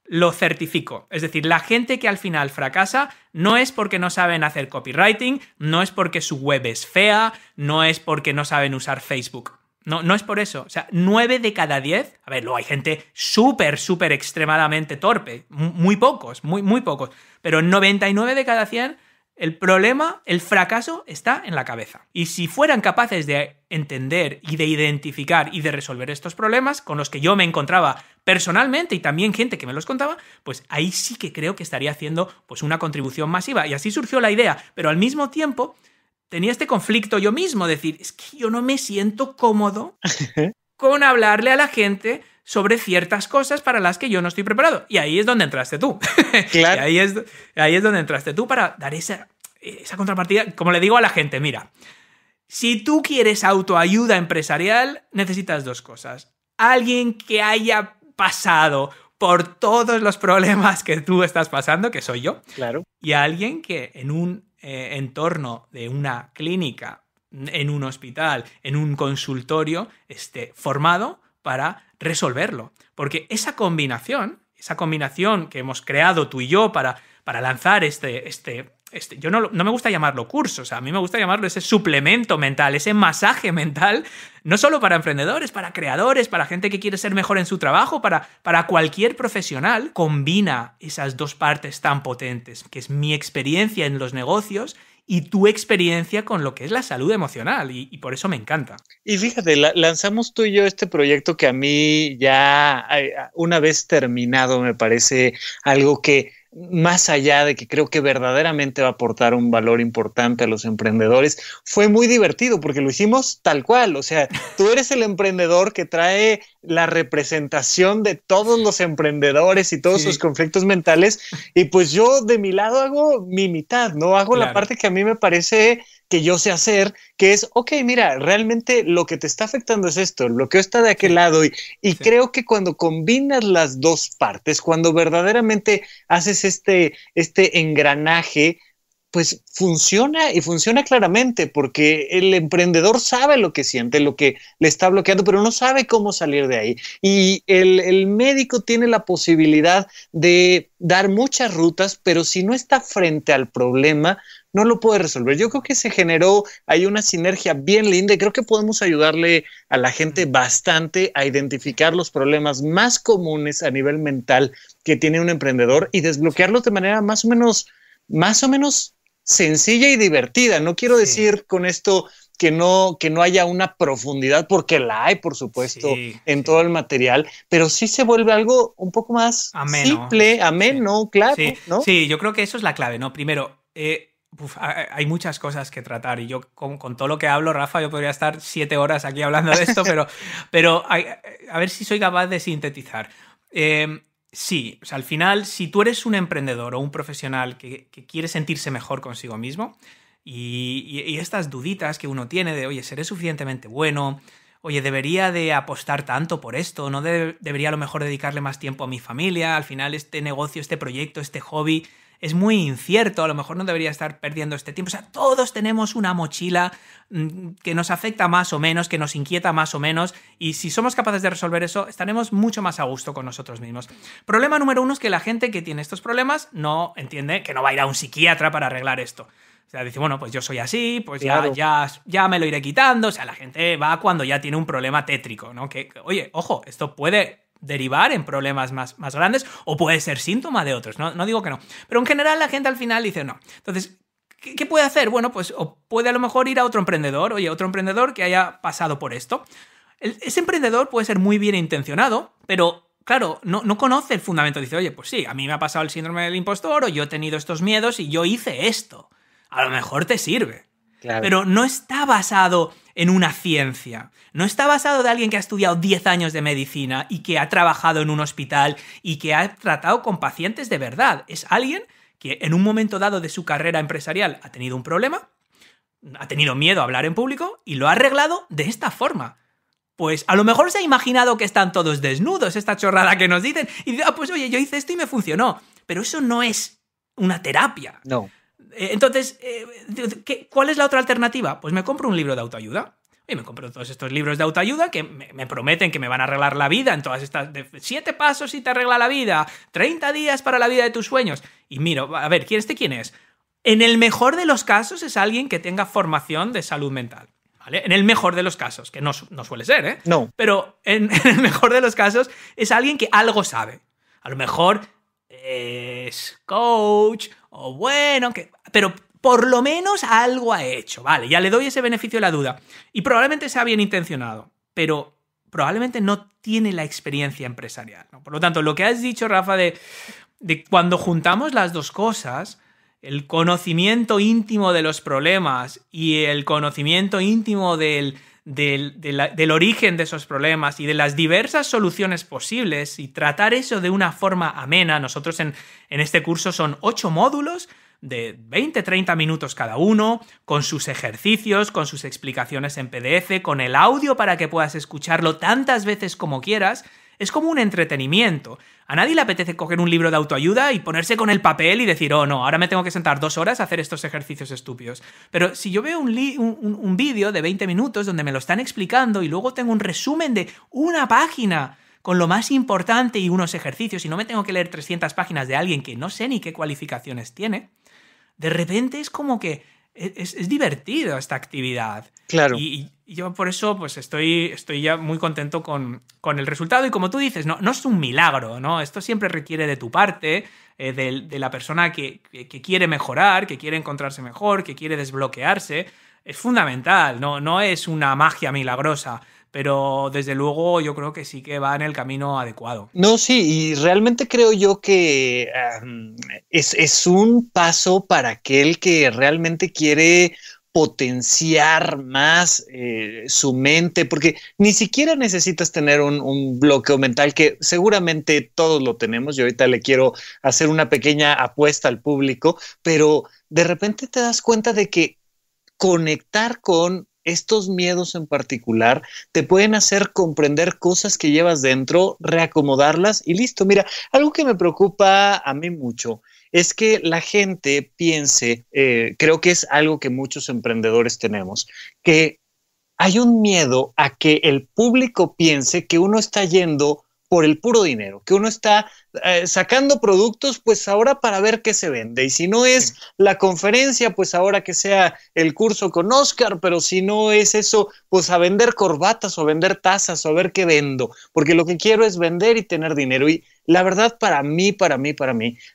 Lo certifico. Es decir, la gente que al final fracasa no es porque no saben hacer copywriting, no es porque su web es fea, no es porque no saben usar Facebook. No es por eso. O sea, 9 de cada 10... A ver, luego hay gente súper extremadamente torpe. Muy pocos, muy pocos. Pero 99 de cada 100... El problema, el fracaso está en la cabeza. Y si fueran capaces de entender y de identificar y de resolver estos problemas con los que yo me encontraba personalmente y también gente que me los contaba, pues ahí sí que creo que estaría haciendo pues una contribución masiva. Y así surgió la idea. Pero al mismo tiempo tenía este conflicto yo mismo, decir, es que yo no me siento cómodo con hablarle a la gente sobre ciertas cosas para las que yo no estoy preparado. Y ahí es donde entraste tú. Claro. ahí es donde entraste tú para dar esa contrapartida. Como le digo a la gente, mira, si tú quieres autoayuda empresarial, necesitas 2 cosas. Alguien que haya pasado por todos los problemas que tú estás pasando, que soy yo. Claro. Y alguien que en un entorno de una clínica, en un hospital, en un consultorio, esté formado para resolverlo. Porque esa combinación que hemos creado tú y yo para lanzar este yo no me gusta llamarlo cursos, a mí me gusta llamarlo ese suplemento mental, ese masaje mental, no solo para emprendedores, para creadores, para gente que quiere ser mejor en su trabajo, para cualquier profesional. Combina esas dos partes tan potentes, que es mi experiencia en los negocios y tu experiencia con lo que es la salud emocional, y por eso me encanta. Y fíjate, lanzamos tú y yo este proyecto que a mí ya una vez terminado me parece algo que, más allá de que creo que verdaderamente va a aportar un valor importante a los emprendedores, fue muy divertido porque lo hicimos tal cual. O sea, tú eres el emprendedor que trae la representación de todos los emprendedores y todos sus conflictos mentales, y pues yo de mi lado hago mi mitad, ¿no? Hago la parte que a mí me parece que yo sé hacer, que es, ok, mira, realmente lo que te está afectando es esto, lo que está de aquel lado, y creo que cuando combinas las dos partes, cuando verdaderamente haces este engranaje, pues funciona, y funciona claramente, porque el emprendedor sabe lo que siente, lo que le está bloqueando, pero no sabe cómo salir de ahí. Y el médico tiene la posibilidad de dar muchas rutas, pero si no está frente al problema, no lo puede resolver. Yo creo que se generó ahí una sinergia bien linda, y creo que podemos ayudarle a la gente bastante a identificar los problemas más comunes a nivel mental que tiene un emprendedor y desbloquearlos de manera más o menos sencilla y divertida. No quiero decir con esto que no haya una profundidad, porque la hay, por supuesto, en todo el material, pero sí se vuelve algo un poco más simple, ameno, claro, ¿no? Sí, yo creo que eso es la clave, ¿no? Primero, hay muchas cosas que tratar, y yo con todo lo que hablo, Rafa, yo podría estar 7 horas aquí hablando de esto, pero a ver si soy capaz de sintetizar. Sí, o sea, al final, si tú eres un emprendedor o un profesional que quiere sentirse mejor consigo mismo, y estas duditas que uno tiene de, oye, ¿seré suficientemente bueno? Oye, ¿debería de apostar tanto por esto? ¿No debería a lo mejor dedicarle más tiempo a mi familia? Al final este negocio, este proyecto, este hobby es muy incierto, a lo mejor no debería estar perdiendo este tiempo. O sea, todos tenemos una mochila que nos afecta más o menos, que nos inquieta más o menos, y si somos capaces de resolver eso, estaremos mucho más a gusto con nosotros mismos. Problema número 1 es que la gente que tiene estos problemas no entiende que no va a ir a un psiquiatra para arreglar esto. O sea, dice, bueno, pues yo soy así, pues claro, ya me lo iré quitando. O sea, la gente va cuando ya tiene un problema tétrico, ¿no? Que oye, ojo, esto puede derivar en problemas más grandes, o puede ser síntoma de otros, no digo que no. Pero en general la gente al final dice no. Entonces, ¿qué puede hacer? Bueno, pues o puede a lo mejor ir a otro emprendedor, oye, otro emprendedor que haya pasado por esto. Ese emprendedor puede ser muy bien intencionado, pero claro, no conoce el fundamento. Dice, oye, pues sí, a mí me ha pasado el síndrome del impostor, o yo he tenido estos miedos y yo hice esto. A lo mejor te sirve. Claro. Pero no está basado en una ciencia. No está basado de alguien que ha estudiado 10 años de medicina y que ha trabajado en un hospital y que ha tratado con pacientes de verdad. Es alguien que en un momento dado de su carrera empresarial ha tenido un problema, ha tenido miedo a hablar en público y lo ha arreglado de esta forma. Pues a lo mejor se ha imaginado que están todos desnudos, esta chorrada que nos dicen, y dice, pues oye, yo hice esto y me funcionó. Pero eso no es una terapia. No. Entonces, ¿cuál es la otra alternativa? Pues me compro un libro de autoayuda. Y me compro todos estos libros de autoayuda que me prometen que me van a arreglar la vida en todas estas 7 pasos y te arregla la vida, 30 días para la vida de tus sueños. Y miro, a ver, ¿quién es? En el mejor de los casos es alguien que tenga formación de salud mental. ¿Vale? En el mejor de los casos, que no suele ser, ¿eh? No. Pero en el mejor de los casos es alguien que algo sabe. A lo mejor es coach o bueno, pero por lo menos algo ha hecho. Vale, ya le doy ese beneficio de la duda. Y probablemente sea bien intencionado, pero probablemente no tiene la experiencia empresarial, ¿no? Por lo tanto, lo que has dicho, Rafa, de cuando juntamos las dos cosas, el conocimiento íntimo de los problemas y el conocimiento íntimo del origen de esos problemas y de las diversas soluciones posibles, y tratar eso de una forma amena. Nosotros en este curso son 8 módulos de 20-30 minutos cada uno, con sus ejercicios, con sus explicaciones en PDF, con el audio para que puedas escucharlo tantas veces como quieras. Es como un entretenimiento. A nadie le apetece coger un libro de autoayuda y ponerse con el papel y decir, oh no, ahora me tengo que sentar 2 horas a hacer estos ejercicios estúpidos. Pero si yo veo un vídeo de 20 minutos donde me lo están explicando y luego tengo un resumen de una página con lo más importante y unos ejercicios, y no me tengo que leer 300 páginas de alguien que no sé ni qué cualificaciones tiene, de repente es como que es divertido esta actividad. Claro. Y yo por eso pues estoy ya muy contento con el resultado. Y como tú dices, no es un milagro, ¿no? Esto siempre requiere de tu parte, de la persona que quiere mejorar, que quiere encontrarse mejor, que quiere desbloquearse. Es fundamental, no es una magia milagrosa. Pero desde luego yo creo que sí que va en el camino adecuado. No, sí, y realmente creo yo que es un paso para aquel que realmente quiere potenciar más su mente, porque ni siquiera necesitas tener un bloqueo mental, que seguramente todos lo tenemos. Yo ahorita le quiero hacer una pequeña apuesta al público, pero de repente te das cuenta de que conectar con estos miedos en particular te pueden hacer comprender cosas que llevas dentro, reacomodarlas y listo. Mira, algo que me preocupa a mí mucho es que la gente piense, creo que es algo que muchos emprendedores tenemos, que hay un miedo a que el público piense que uno está yendo por el puro dinero, que uno está sacando productos, pues ahora para ver qué se vende. Y si no es la conferencia, pues ahora que sea el curso con Oscar, pero si no es eso, pues a vender corbatas o a vender tazas o a ver qué vendo, porque lo que quiero es vender y tener dinero. Y la verdad, para mí,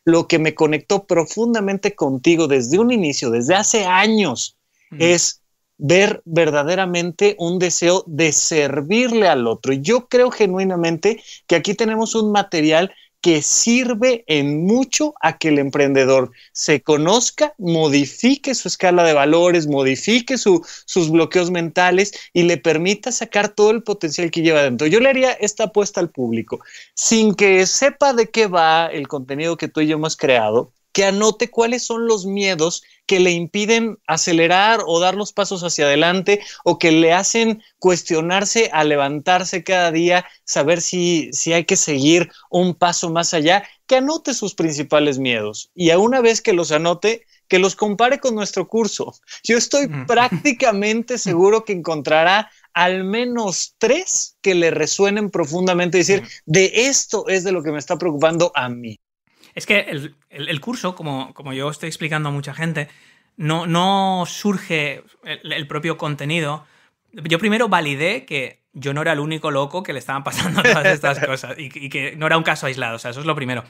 lo que me conectó profundamente contigo desde un inicio, desde hace años, es ver verdaderamente un deseo de servirle al otro. Y yo creo genuinamente que aquí tenemos un material que sirve en mucho a que el emprendedor se conozca, modifique su escala de valores, modifique sus bloqueos mentales y le permita sacar todo el potencial que lleva dentro. Yo le haría esta apuesta al público, sin que sepa de qué va el contenido que tú y yo hemos creado, que anote cuáles son los miedos que le impiden acelerar o dar los pasos hacia adelante o que le hacen cuestionarse a levantarse cada día, saber si hay que seguir un paso más allá, que anote sus principales miedos y a una vez que los anote, que los compare con nuestro curso. Yo estoy prácticamente seguro que encontrará al menos 3 que le resuenen profundamente y decir, de esto es de lo que me está preocupando a mí. Es que el curso, como yo estoy explicando a mucha gente, no surge el propio contenido. Yo primero validé que yo no era el único loco que le estaban pasando todas estas cosas y que no era un caso aislado, o sea, eso es lo primero.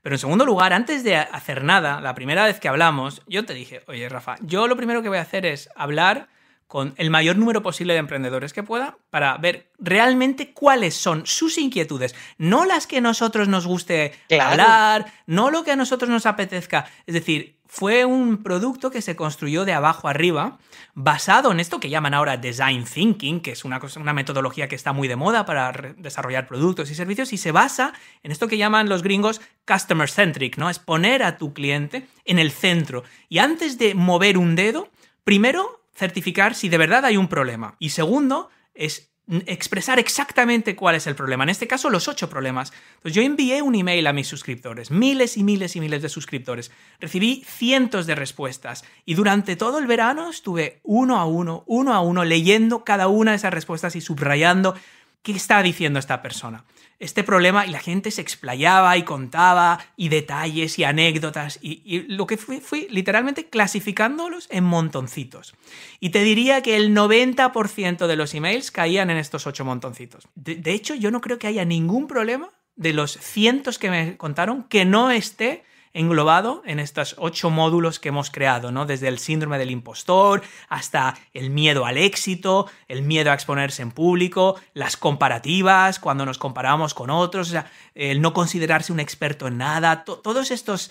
Pero en segundo lugar, antes de hacer nada, la primera vez que hablamos, yo te dije, oye, Rafa, yo lo primero que voy a hacer es hablar con el mayor número posible de emprendedores que pueda para ver realmente cuáles son sus inquietudes, no las que a nosotros nos guste hablar, no lo que a nosotros nos apetezca. Es decir, fue un producto que se construyó de abajo arriba, basado en esto que llaman ahora Design Thinking, que es una metodología que está muy de moda para desarrollar productos y servicios, y se basa en esto que llaman los gringos Customer Centric, ¿no? Es poner a tu cliente en el centro. Y antes de mover un dedo, primero certificar si de verdad hay un problema. Y segundo, es expresar exactamente cuál es el problema. En este caso, los 8 problemas. Entonces, yo envié un email a mis suscriptores, miles y miles y miles de suscriptores. Recibí cientos de respuestas. Y durante todo el verano estuve uno a uno, leyendo cada una de esas respuestas y subrayando qué está diciendo esta persona. Este problema, y la gente se explayaba y contaba, y detalles y anécdotas, y lo que fui literalmente clasificándolos en montoncitos. Y te diría que el 90% de los emails caían en estos 8 montoncitos. De hecho, yo no creo que haya ningún problema de los cientos que me contaron que no esté englobado en estos 8 módulos que hemos creado, ¿no? Desde el síndrome del impostor hasta el miedo al éxito, el miedo a exponerse en público, las comparativas, cuando nos comparamos con otros, o sea, el no considerarse un experto en nada. Todos estos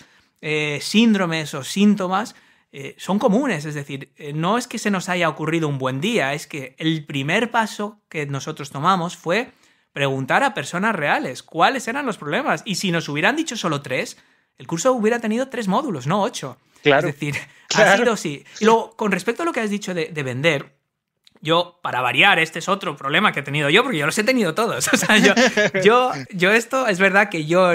síndromes o síntomas son comunes, es decir, no es que se nos haya ocurrido un buen día, es que el primer paso que nosotros tomamos fue preguntar a personas reales cuáles eran los problemas. Y si nos hubieran dicho solo 3, el curso hubiera tenido 3 módulos, no 8. Claro. Es decir, ha sido así. Y luego, con respecto a lo que has dicho de vender, yo, para variar, este es otro problema que he tenido yo, porque yo los he tenido todos. O sea, yo esto, es verdad que yo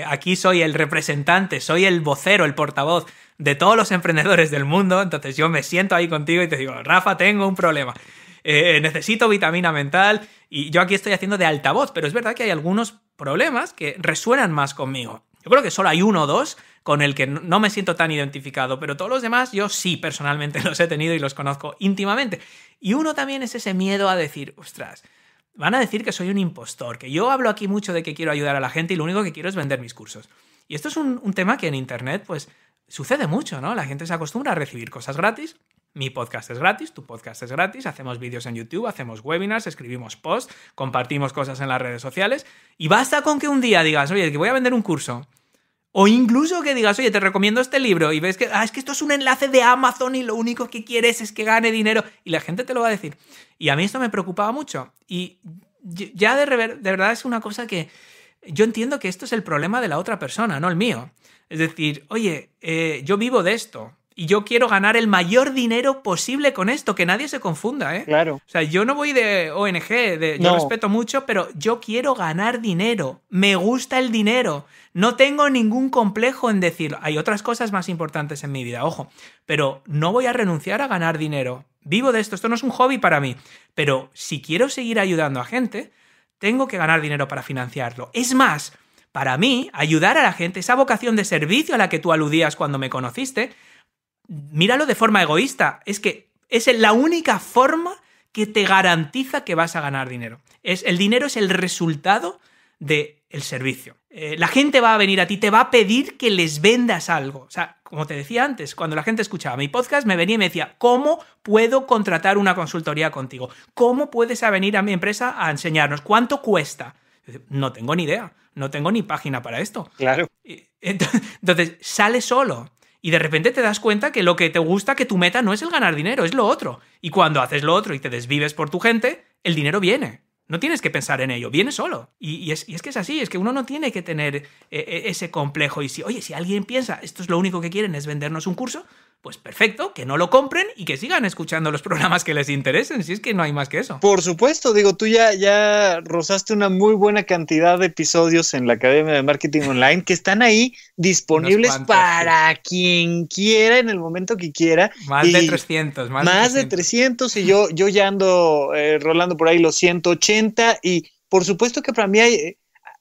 aquí soy el representante, soy el vocero, el portavoz de todos los emprendedores del mundo, entonces yo me siento ahí contigo y te digo, Rafa, tengo un problema. Necesito vitamina mental y yo aquí estoy haciendo de altavoz, pero es verdad que hay algunos problemas que resuenan más conmigo. Yo creo que solo hay uno o dos con el que no me siento tan identificado, pero todos los demás yo sí personalmente los he tenido y los conozco íntimamente. Y uno también es ese miedo a decir, ostras, van a decir que soy un impostor, que yo hablo aquí mucho de que quiero ayudar a la gente y lo único que quiero es vender mis cursos. Y esto es un tema que en Internet pues sucede mucho, ¿no? La gente se acostumbra a recibir cosas gratis. Mi podcast es gratis, tu podcast es gratis, hacemos vídeos en YouTube, hacemos webinars, escribimos posts, compartimos cosas en las redes sociales y basta con que un día digas, oye, que voy a vender un curso. O incluso que digas, oye, te recomiendo este libro y ves que es que esto es un enlace de Amazon y lo único que quieres es que gane dinero. Y la gente te lo va a decir. Y a mí esto me preocupaba mucho. Y ya de verdad es una cosa que yo entiendo que esto es el problema de la otra persona, no el mío. Es decir, oye, yo vivo de esto y yo quiero ganar el mayor dinero posible con esto, que nadie se confunda, ¿eh? Claro. O sea, yo no voy de ONG, yo respeto mucho, pero yo quiero ganar dinero. Me gusta el dinero. No tengo ningún complejo en decir, hay otras cosas más importantes en mi vida, ojo, pero no voy a renunciar a ganar dinero. Vivo de esto no es un hobby para mí, pero si quiero seguir ayudando a gente, tengo que ganar dinero para financiarlo. Es más, para mí, ayudar a la gente, esa vocación de servicio a la que tú aludías cuando me conociste, míralo de forma egoísta, es que es la única forma que te garantiza que vas a ganar dinero. El dinero es el resultado del servicio. La gente va a venir a ti, te va a pedir que les vendas algo. O sea, como te decía antes, cuando la gente escuchaba mi podcast, me venía y me decía, ¿cómo puedo contratar una consultoría contigo? ¿Cómo puedes venir a mi empresa a enseñarnos? ¿Cuánto cuesta? No tengo ni idea, no tengo ni página para esto. Claro. Entonces, sale solo. Y de repente te das cuenta que lo que te gusta, que tu meta no es el ganar dinero, es lo otro. Y cuando haces lo otro y te desvives por tu gente, el dinero viene. No tienes que pensar en ello, viene solo. Y es que es así, es que uno no tiene que tener ese complejo. Y si alguien piensa, esto es lo único que quieren, es vendernos un curso, pues perfecto, que no lo compren y que sigan escuchando los programas que les interesen, si es que no hay más que eso. Por supuesto, digo, tú ya rozaste una muy buena cantidad de episodios en la Academia de Marketing Online que están ahí disponibles para quien quiera en el momento que quiera. Más de 300. Más de 300 y yo ya ando rolando por ahí los 180 y por supuesto que para mí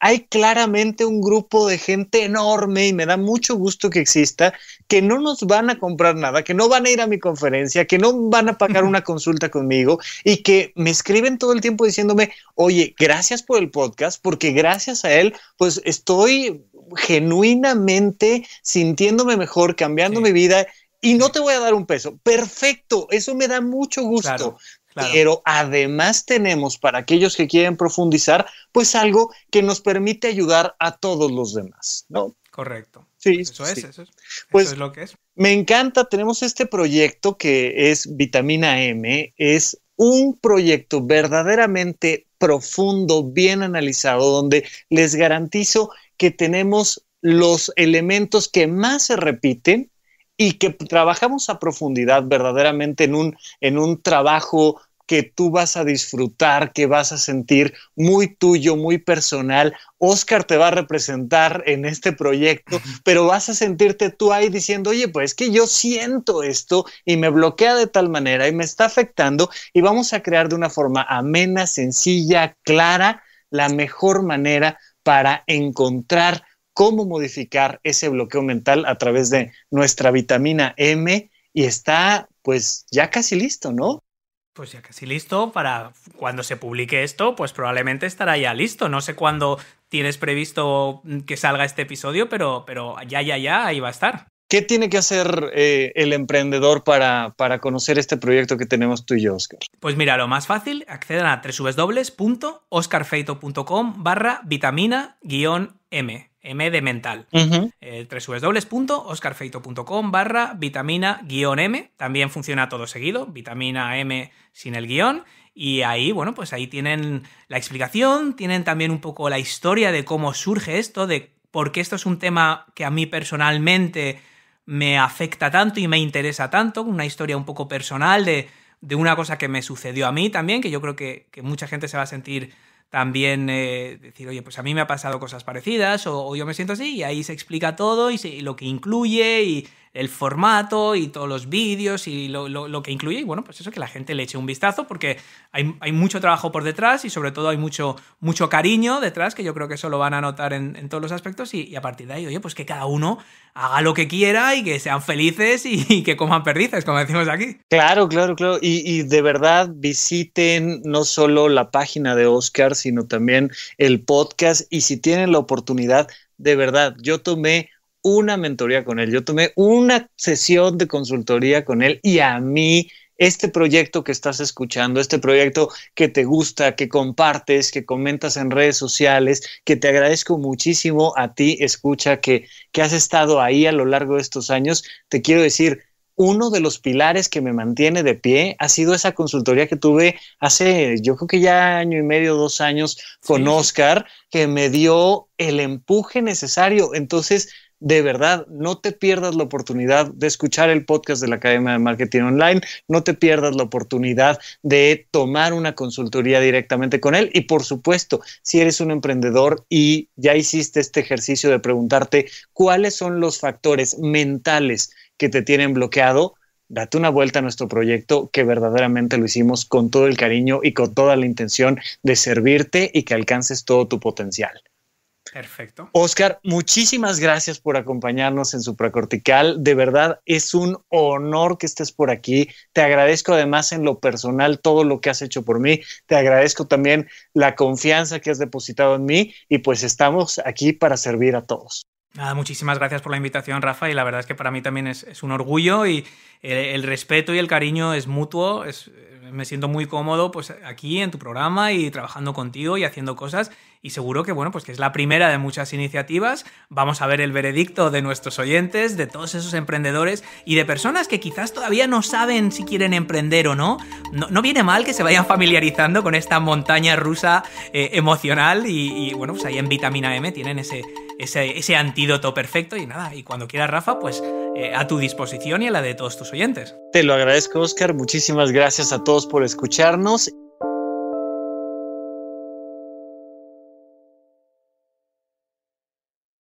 hay claramente un grupo de gente enorme y me da mucho gusto que exista, que no nos van a comprar nada, que no van a ir a mi conferencia, que no van a pagar una consulta conmigo y que me escriben todo el tiempo diciéndome, oye, gracias por el podcast, porque gracias a él, pues estoy genuinamente sintiéndome mejor, cambiando mi vida y no te voy a dar un peso. Perfecto, eso me da mucho gusto. Claro. Pero además tenemos para aquellos que quieren profundizar, pues algo que nos permite ayudar a todos los demás, ¿no? Correcto. Sí, eso pues, eso es lo que es. Me encanta, tenemos este proyecto que es Vitamina M, es un proyecto verdaderamente profundo, bien analizado, donde les garantizo que tenemos los elementos que más se repiten y que trabajamos a profundidad verdaderamente en un trabajo que tú vas a disfrutar, que vas a sentir muy tuyo, muy personal. Oscar te va a representar en este proyecto, pero vas a sentirte tú ahí diciendo, oye, pues es que yo siento esto y me bloquea de tal manera y me está afectando y vamos a crear de una forma amena, sencilla, clara, la mejor manera para encontrar cómo modificar ese bloqueo mental a través de nuestra vitamina M y está pues ya casi listo, ¿no? Pues ya casi listo para cuando se publique esto, pues probablemente estará ya listo. No sé cuándo tienes previsto que salga este episodio, pero ya, ahí va a estar. ¿Qué tiene que hacer el emprendedor para conocer este proyecto que tenemos tú y yo, Oscar? Pues mira, lo más fácil, accedan a www.oscarfeito.com/vitamina-M. M de mental. www.oscarfeito.com/vitamina-M. También funciona todo seguido, vitamina M sin el guión. Y ahí, bueno, pues ahí tienen la explicación, tienen también un poco la historia de cómo surge esto, de por qué esto es un tema que a mí personalmente me afecta tanto y me interesa tanto, una historia un poco personal de una cosa que me sucedió a mí también, que yo creo que mucha gente se va a sentir también decir, oye, pues a mí me ha pasado cosas parecidas o yo me siento así, y ahí se explica todo y lo que incluye y el formato y todos los vídeos y lo que incluye. Y bueno, pues eso, que la gente le eche un vistazo, porque hay mucho trabajo por detrás y sobre todo hay mucho cariño detrás, que yo creo que eso lo van a notar en todos los aspectos, y a partir de ahí, oye, pues que cada uno haga lo que quiera y que sean felices y que coman perdices, como decimos aquí. Claro. Y de verdad visiten no solo la página de Óscar, sino también el podcast. Y si tienen la oportunidad, de verdad, yo tomé una mentoría con él, yo tomé una sesión de consultoría con él, y a mí este proyecto que estás escuchando, este proyecto que te gusta, que compartes, que comentas en redes sociales, que te agradezco muchísimo a ti, escucha, que has estado ahí a lo largo de estos años, te quiero decir, uno de los pilares que me mantiene de pie ha sido esa consultoría que tuve hace, yo creo que ya 1 año y medio, 2 años con Óscar, que me dio el empuje necesario. Entonces, de verdad, no te pierdas la oportunidad de escuchar el podcast de la Academia de Marketing Online, no te pierdas la oportunidad de tomar una consultoría directamente con él. Y por supuesto, si eres un emprendedor y ya hiciste este ejercicio de preguntarte cuáles son los factores mentales que te tienen bloqueado, date una vuelta a nuestro proyecto, que verdaderamente lo hicimos con todo el cariño y con toda la intención de servirte y que alcances todo tu potencial. Perfecto. Óscar, muchísimas gracias por acompañarnos en Supracortical. De verdad, es un honor que estés por aquí. Te agradezco además en lo personal todo lo que has hecho por mí. Te agradezco también la confianza que has depositado en mí, y pues estamos aquí para servir a todos. Nada, muchísimas gracias por la invitación, Rafa, y la verdad es que para mí también es un orgullo, y el respeto y el cariño es mutuo. Me siento muy cómodo pues aquí en tu programa y trabajando contigo y haciendo cosas, y seguro que bueno, pues que es la primera de muchas iniciativas. Vamos a ver el veredicto de nuestros oyentes, de todos esos emprendedores y de personas que quizás todavía no saben si quieren emprender o no. No viene mal que se vayan familiarizando con esta montaña rusa emocional, y bueno, pues ahí en Vitamina M tienen ese antídoto perfecto. Y nada, y cuando quieras, Rafa, pues a tu disposición y a la de todos tus oyentes. Te lo agradezco, Óscar. Muchísimas gracias a todos por escucharnos.